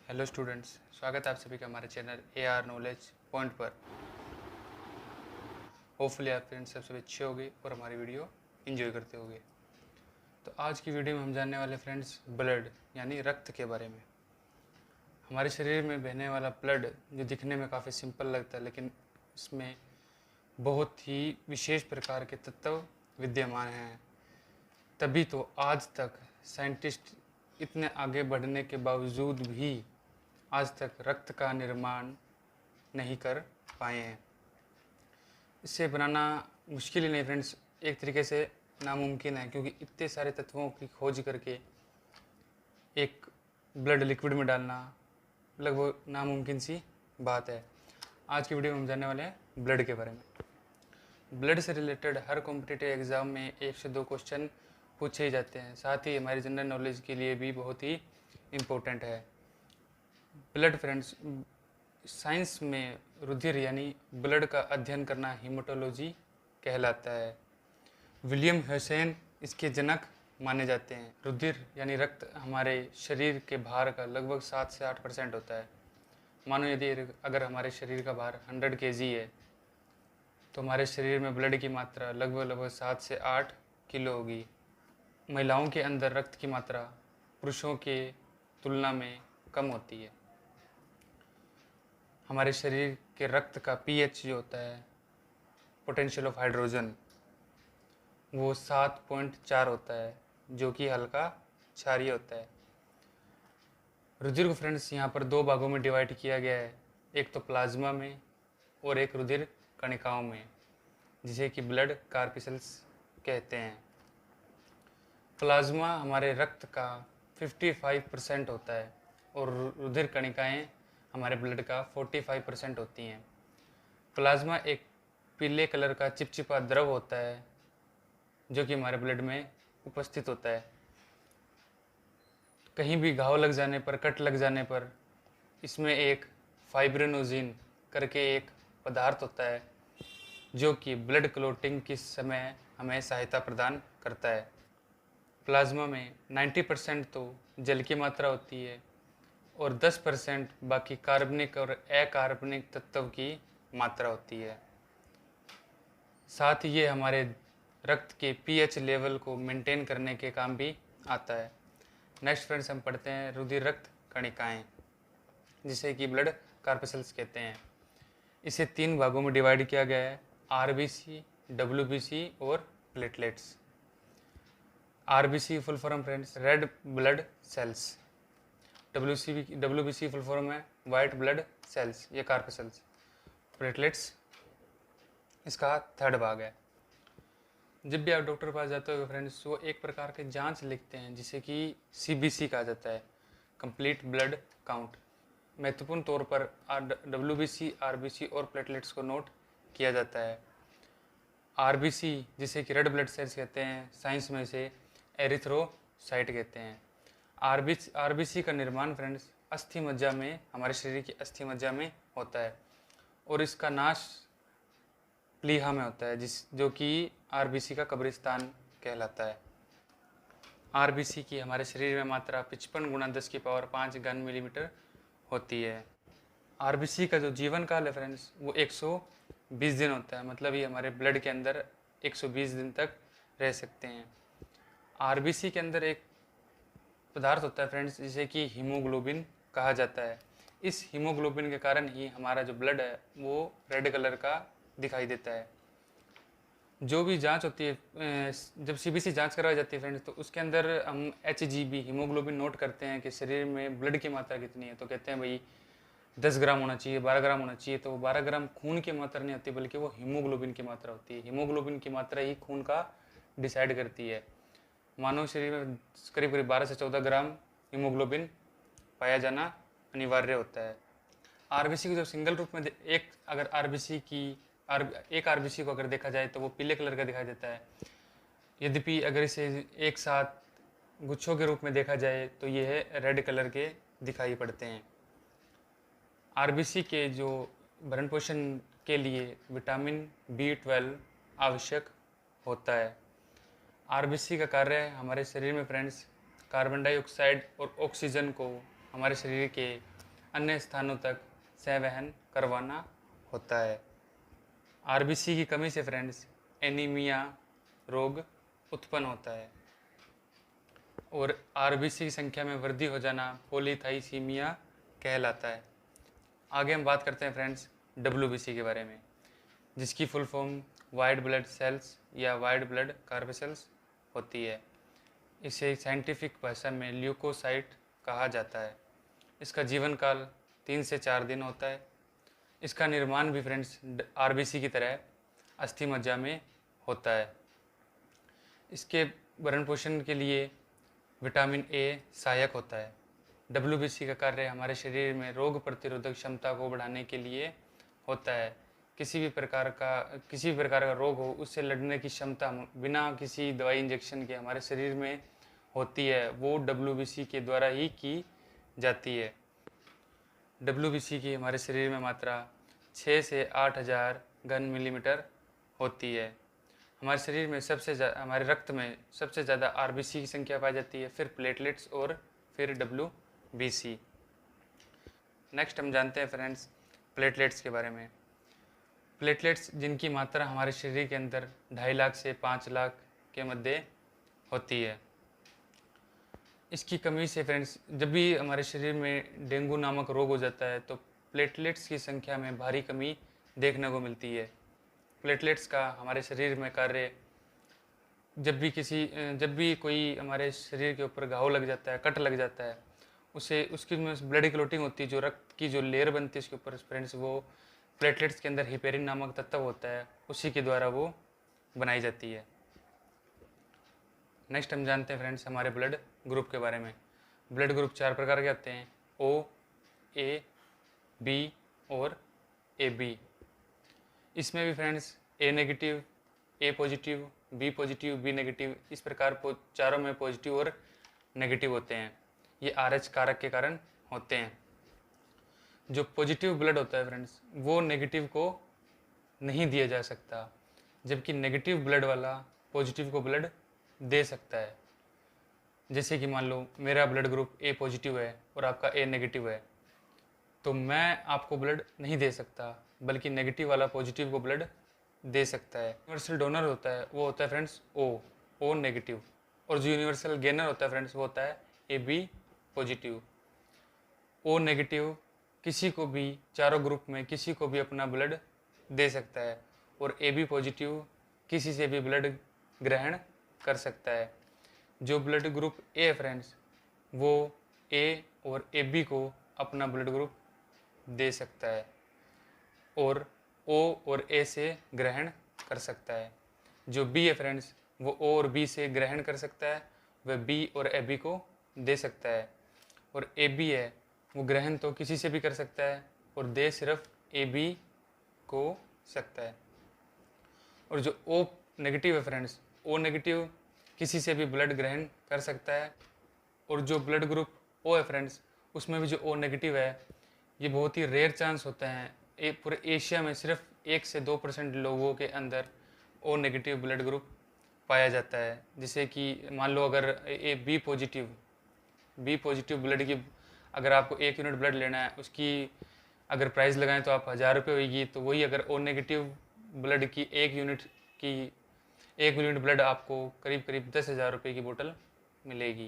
Hello students, स्वागत है आप सभी का हमारे चैनल AR नॉलेज पॉइंट पर। होपफुली आप फ्रेंड्स सब सभी अच्छे होंगे और हमारी वीडियो एंजॉय करते होंगे। तो आज की वीडियो में हम जानने वाले फ्रेंड्स ब्लड यानी रक्त के बारे में। हमारे शरीर में बहने वाला ब्लड जो दिखने में काफ़ी सिंपल लगता है, लेकिन इसमें बहुत ही विशेष प्रकार के तत्व विद्यमान हैं। तभी तो आज तक साइंटिस्ट इतने आगे बढ़ने के बावजूद भी आज तक रक्त का निर्माण नहीं कर पाए हैं। इसे बनाना मुश्किल ही नहीं फ्रेंड्स, एक तरीके से नामुमकिन है, क्योंकि इतने सारे तत्वों की खोज करके एक ब्लड लिक्विड में डालना लगभग नामुमकिन सी बात है। आज की वीडियो में हम जानने वाले हैं ब्लड के बारे में। ब्लड से रिलेटेड हर कॉम्पिटिटिव एग्ज़ाम में 1 से 2 क्वेश्चन पूछे ही जाते हैं, साथ ही हमारी जनरल नॉलेज के लिए भी बहुत ही इम्पोर्टेंट है। ब्लड फ्रेंड्स, साइंस में रुधिर यानी ब्लड का अध्ययन करना हीमोटोलॉजी कहलाता है। विलियम हसेन इसके जनक माने जाते हैं। रुधिर यानी रक्त हमारे शरीर के भार का लगभग 7 से 8% होता है। मानो यदि अगर हमारे शरीर का भार 100 kg है तो हमारे शरीर में ब्लड की मात्रा लगभग 7 से 8 किलो होगी। महिलाओं के अंदर रक्त की मात्रा पुरुषों के तुलना में कम होती है। हमारे शरीर के रक्त का pH जो होता है, पोटेंशियल ऑफ हाइड्रोजन, वो 7.4 होता है, जो कि हल्का क्षारीय होता है। रुधिर को फ्रेंड्स यहाँ पर 2 भागों में डिवाइड किया गया है, एक तो प्लाज्मा में और एक रुधिर कणिकाओं में, जिसे कि ब्लड कार्पिसल्स कहते हैं। प्लाज्मा हमारे रक्त का 55% होता है और रुधिर कणिकाएँ हमारे ब्लड का 45% होती हैं। प्लाज्मा एक पीले कलर का चिपचिपा द्रव होता है जो कि हमारे ब्लड में उपस्थित होता है। कहीं भी घाव लग जाने पर, कट लग जाने पर इसमें एक फाइब्रिनोजिन करके एक पदार्थ होता है जो कि ब्लड क्लोटिंग के समय हमें सहायता प्रदान करता है। प्लाज्मा में 90% तो जल की मात्रा होती है और 10% बाकी कार्बनिक और अकार्बनिक तत्व की मात्रा होती है। साथ ही ये हमारे रक्त के pH लेवल को मेंटेन करने के काम भी आता है। नेक्स्ट फ्रेंड्स, हम पढ़ते हैं रुधिर रक्त कणिकाएँ, जिसे कि ब्लड कार्पसल्स कहते हैं। इसे 3 भागों में डिवाइड किया गया है, RBC, WBC और platelets. RBC full form friends red blood cells, WBC full form है वाइट ब्लड सेल्स, ये कार्पसल्स। प्लेटलेट्स इसका 3rd भाग है। जब भी आप डॉक्टर के पास जाते हो फ्रेंड्स, वो एक प्रकार के जांच लिखते हैं जिसे कि CBC कहा जाता है, कंप्लीट ब्लड काउंट। महत्वपूर्ण तौर पर WBC, RBC और प्लेटलेट्स को नोट किया जाता है। RBC जिसे कि रेड ब्लड सेल्स कहते हैं, साइंस में इसे एरिथ्रोसाइट कहते हैं। RBC का निर्माण फ्रेंड्स अस्थि मज्जा में, हमारे शरीर की अस्थि मज्जा में होता है और इसका नाश प्लीहा में होता है, जो कि RBC का कब्रिस्तान कहलाता है। RBC की हमारे शरीर में मात्रा 55 गुणा 10⁵ घन मिलीमीटर होती है। RBC का जो जीवन काल है फ्रेंड्स, वो 120 दिन होता है, मतलब ये हमारे ब्लड के अंदर 120 दिन तक रह सकते हैं। RBC के अंदर एक पदार्थ होता है फ्रेंड्स जिसे कि हीमोग्लोबिन कहा जाता है। इस हीमोग्लोबिन के कारण ही हमारा जो ब्लड है वो रेड कलर का दिखाई देता है। जो भी जांच होती है, जब CBC जांच करवाई जाती है फ्रेंड्स, तो उसके अंदर हम HGB हीमोग्लोबिन नोट करते हैं कि शरीर में ब्लड की मात्रा कितनी है। तो कहते हैं भाई 10 ग्राम होना चाहिए, 12 ग्राम होना चाहिए। तो 12 ग्राम खून की मात्रा नहीं होती, बल्कि वो हीमोग्लोबिन की मात्रा होती है। हीमोग्लोबिन की मात्रा ही खून का डिसाइड करती है। मानव शरीर में करीब करीब 12 से 14 ग्राम हीमोग्लोबिन पाया जाना अनिवार्य होता है। RBC को जब सिंगल रूप में एक RBC को अगर देखा जाए तो वो पीले कलर का दिखाई देता है। यद्यपि अगर इसे एक साथ गुच्छों के रूप में देखा जाए तो यह रेड कलर के दिखाई पड़ते हैं। RBC के जो भरण पोषण के लिए विटामिन B12 आवश्यक होता है। RBC का कार्य है हमारे शरीर में फ्रेंड्स कार्बन डाइऑक्साइड और ऑक्सीजन को हमारे शरीर के अन्य स्थानों तक संवहन करवाना होता है। आरबीसी की कमी से फ्रेंड्स एनीमिया रोग उत्पन्न होता है और आरबीसी की संख्या में वृद्धि हो जाना पॉलीथाइसीमिया कहलाता है। आगे हम बात करते हैं फ्रेंड्स डब्ल्यूबीसी के बारे में, जिसकी full form white blood cells या वाइट ब्लड कार्पेसल्स होती है। इसे साइंटिफिक भाषा में ल्यूकोसाइट कहा जाता है। इसका जीवन काल 3 से 4 दिन होता है। इसका निर्माण भी फ्रेंड्स आरबीसी की तरह अस्थि मज्जा में होता है। इसके भरण पोषण के लिए विटामिन ए सहायक होता है। डब्ल्यूबीसी का कार्य हमारे शरीर में रोग प्रतिरोधक क्षमता को बढ़ाने के लिए होता है। किसी भी प्रकार का रोग हो उससे लड़ने की क्षमता बिना किसी दवाई इंजेक्शन के हमारे शरीर में होती है, वो डब्ल्यूबीसी के द्वारा ही की जाती है। डब्ल्यूबीसी की हमारे शरीर में मात्रा 6 से 8000 घन मिलीमीटर होती है। हमारे शरीर में हमारे रक्त में सबसे ज़्यादा आरबीसी की संख्या पाई जाती है, फिर प्लेटलेट्स और फिर डब्ल्यूबीसी। नेक्स्ट हम जानते हैं फ्रेंड्स प्लेटलेट्स के बारे में। प्लेटलेट्स जिनकी मात्रा हमारे शरीर के अंदर 2.5 लाख से 5 लाख के मध्य होती है। इसकी कमी से फ्रेंड्स जब भी हमारे शरीर में डेंगू नामक रोग हो जाता है तो प्लेटलेट्स की संख्या में भारी कमी देखने को मिलती है। प्लेटलेट्स का हमारे शरीर में कार्य जब भी कोई हमारे शरीर के ऊपर घाव लग जाता है, कट लग जाता है, उसकी में ब्लड क्लोटिंग होती है, जो रक्त की जो लेयर बनती है उसके ऊपर फ्रेंड्स, वो प्लेटलेट्स के अंदर हिपेरिन नामक तत्व होता है, उसी के द्वारा वो बनाई जाती है। नेक्स्ट हम जानते हैं फ्रेंड्स हमारे ब्लड ग्रुप के बारे में। ब्लड ग्रुप 4 प्रकार के होते हैं, ओ, ए, बी और ए बी। इसमें भी friends A negative, A positive, B positive, B negative, इस प्रकार चारों में पॉजिटिव और नेगेटिव होते हैं। ये आरएच कारक के कारण होते हैं। जो पॉजिटिव ब्लड होता है फ्रेंड्स वो नेगेटिव को नहीं दिया जा सकता, जबकि नेगेटिव ब्लड वाला पॉजिटिव को ब्लड दे सकता है। जैसे कि मान लो मेरा ब्लड ग्रुप ए पॉजिटिव है और आपका ए नेगेटिव है, तो मैं आपको ब्लड नहीं दे सकता, बल्कि नेगेटिव वाला पॉजिटिव को ब्लड दे सकता है। यूनिवर्सल डोनर होता है वो होता है फ्रेंड्स ओ नेगेटिव, और जो यूनिवर्सल गेनर होता है फ्रेंड्स वो होता है A B positive. O negative किसी को भी, चारों ग्रुप में किसी को भी अपना ब्लड दे सकता है, और ए बी पॉजिटिव किसी से भी ब्लड ग्रहण कर सकता है। जो ब्लड ग्रुप ए है फ्रेंड्स वो ए और ए बी को अपना ब्लड ग्रुप दे सकता है और ओ और ए से ग्रहण कर सकता है। जो बी है फ्रेंड्स वो ओ और बी से ग्रहण कर सकता है, वह बी और ए बी को दे सकता है। और ए बी है वो ग्रहण तो किसी से भी कर सकता है और दे सिर्फ ए बी को सकता है। और जो ओ नेगेटिव है फ्रेंड्स, ओ नेगेटिव किसी से भी ब्लड ग्रहण कर सकता है। और जो ब्लड ग्रुप ओ है फ्रेंड्स उसमें भी जो ओ नेगेटिव है, ये बहुत ही रेयर चांस होता है। पूरे एशिया में सिर्फ 1 से 2% लोगों के अंदर ओ नेगेटिव ब्लड ग्रुप पाया जाता है। जैसे कि मान लो अगर बी पॉजिटिव ब्लड की अगर आपको 1 यूनिट ब्लड लेना है, उसकी अगर प्राइस लगाएं तो आप 1000 रुपये होगी, तो वही अगर ओ नेगेटिव ब्लड की 1 यूनिट ब्लड आपको करीब 10,000 रुपये की बोतल मिलेगी।